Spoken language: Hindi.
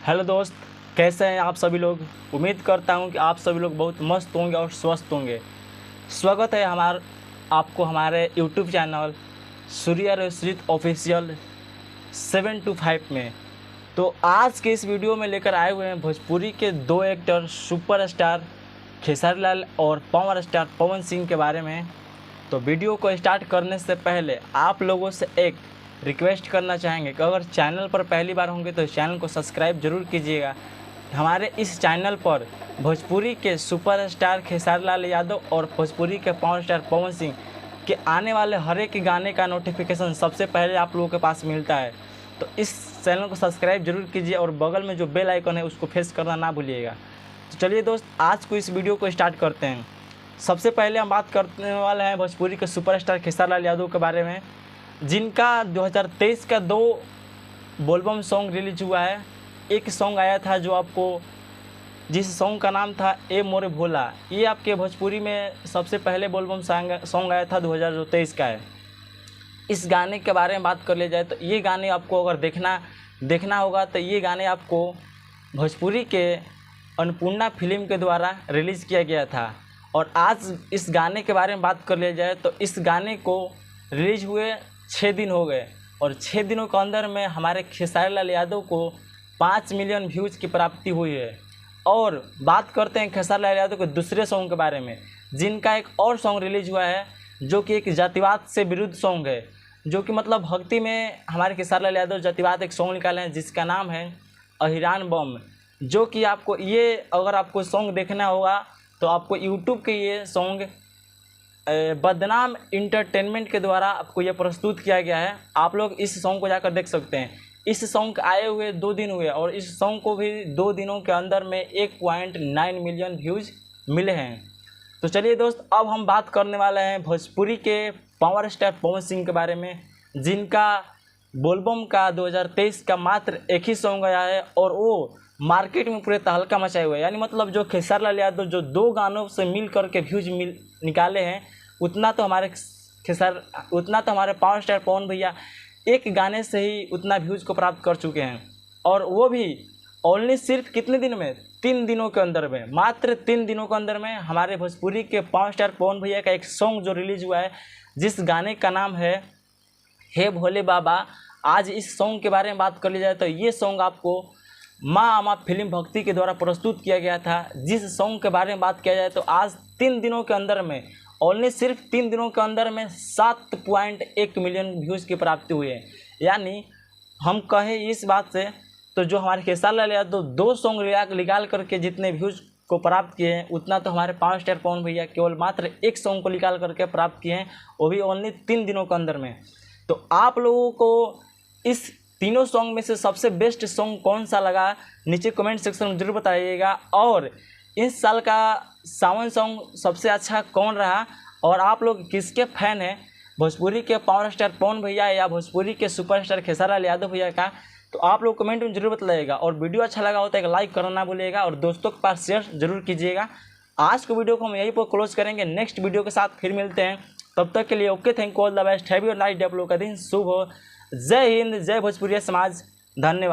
हेलो दोस्त, कैसे हैं आप सभी लोग। उम्मीद करता हूं कि आप सभी लोग बहुत मस्त होंगे और स्वस्थ होंगे। स्वागत है आपको हमारे YouTube channel Surya Rashid official 725 में। तो आज के इस वीडियो में लेकर आए हुए हैं भोजपुरी के दो एक्टर सुपरस्टार खेसारी लाल और पावर स्टार पवन सिंह के बारे में। तो वीडियो को स्टार्ट करने से पहले आप लोगों से एक रिक्वेस्ट करना चाहेंगे कि अगर चैनल पर पहली बार होंगे तो चैनल को सब्सक्राइब जरूर कीजिएगा। हमारे इस चैनल पर भोजपुरी के सुपरस्टार खेसारी लाल यादव और भोजपुरी के पावर स्टार पवन सिंह के आने वाले हर एक गाने का नोटिफिकेशन सबसे पहले आप लोगों के पास मिलता है। तो इस चैनल को सब्सक्राइब जरूर कीजिए और बगल में जो बेल आइकन है उसको प्रेस करना ना भूलिएगा। तो चलिए दोस्त, आज को इस वीडियो को स्टार्ट करते हैं। सबसे पहले हम बात करने वाले हैं भोजपुरी के सुपरस्टार खेसारी लाल यादव के बारे में, जिनका 2023 का 2 बोलबम सॉन्ग रिलीज हुआ है। एक सॉन्ग आया था जिस सॉन्ग का नाम था ए मोरे भोला। ये आपके भोजपुरी में सबसे पहले बोलबम सॉन्ग आया था 2023 का है। इस गाने के बारे में बात कर लिया जाए तो ये गाने आपको अगर देखना होगा तो ये गाने आपको भोजपुरी के अन्नपूर्णा फिल्म के द्वारा रिलीज़ किया गया था। और आज इस गाने के बारे में बात कर लिया जाए तो इस गाने को रिलीज हुए 6 दिन हो गए और 6 दिनों के अंदर में हमारे खेसारी लाल यादव को 5 मिलियन व्यूज़ की प्राप्ति हुई है। और बात करते हैं खेसारी लाल यादव के दूसरे सॉन्ग के बारे में, जिनका एक और सॉन्ग रिलीज हुआ है जो कि एक जातिवाद से विरुद्ध सॉन्ग है, जो कि मतलब भक्ति में हमारे खेसारी लाल यादव जातिवाद एक सॉन्ग निकाले हैं जिसका नाम है अहिरान बम। जो कि आपको ये अगर आपको सॉन्ग देखना होगा तो आपको यूट्यूब के ये सॉन्ग बदनाम इंटरटेनमेंट के द्वारा आपको ये प्रस्तुत किया गया है। आप लोग इस सॉन्ग को जाकर देख सकते हैं। इस सॉन्ग आए हुए 2 दिन हुए और इस सॉन्ग को भी 2 दिनों के अंदर में 1.9 मिलियन व्यूज़ मिले हैं। तो चलिए दोस्त, अब हम बात करने वाले हैं भोजपुरी के पावर स्टार पवन सिंह के बारे में, जिनका बोलबम का 2023 का मात्र एक ही सॉन्ग आया है और वो मार्केट में पूरे तहलका मचाए हुए हैं। यानी मतलब जो खेसारी लाल यादव जो 2 गानों से मिल करके व्यूज निकाले हैं उतना तो हमारे पावर स्टार पवन भैया एक गाने से ही उतना व्यूज़ को प्राप्त कर चुके हैं। और वो भी ओनली सिर्फ कितने दिन में, 3 दिनों के अंदर में, मात्र 3 दिनों के अंदर में हमारे भोजपुरी के पावर स्टार पवन भैया का एक सॉन्ग जो रिलीज हुआ है, जिस गाने का नाम है हे भोले बाबा। आज इस सॉन्ग के बारे में बात कर ली जाए तो ये सॉन्ग आपको माँ अमा फिल्म भक्ति के द्वारा प्रस्तुत किया गया था। जिस सॉन्ग के बारे में बात किया जाए तो आज 3 दिनों के अंदर में, ओनली सिर्फ 3 दिनों के अंदर में 7.1 मिलियन व्यूज़ की प्राप्ति हुई है। यानी हम कहें इस बात से तो जो हमारे खेसारी लाल यादव 2 सॉन्ग निकाल करके जितने व्यूज़ को प्राप्त किए हैं उतना तो हमारे पावर स्टार पवन भैया केवल मात्र एक सॉन्ग को निकाल करके प्राप्त किए हैं, वो भी ओनली 3 दिनों के अंदर में। तो आप लोगों को इस तीनों सॉन्ग में से सबसे बेस्ट सॉन्ग कौन सा लगा नीचे कमेंट सेक्शन में जरूर बताइएगा। और इस साल का सावन सॉन्ग सबसे अच्छा कौन रहा और आप लोग किसके फैन हैं, भोजपुरी के पावर स्टार पवन भैया या भोजपुरी के सुपरस्टार खेसारी लाल यादव भैया का, तो आप लोग कमेंट में जरूर बताइएगा। और वीडियो अच्छा लगा होता है एक लाइक करना ना भूलिएगा और दोस्तों के पास शेयर जरूर कीजिएगा। आज के वीडियो को हम यहीं पर क्लोज करेंगे, नेक्स्ट वीडियो के साथ फिर मिलते हैं। तब तक के लिए okay, thank you, all the best, have a nice day. आप लोग का दिन शुभ हो। जय हिंद, जय भोजपुरी समाज, धन्यवाद।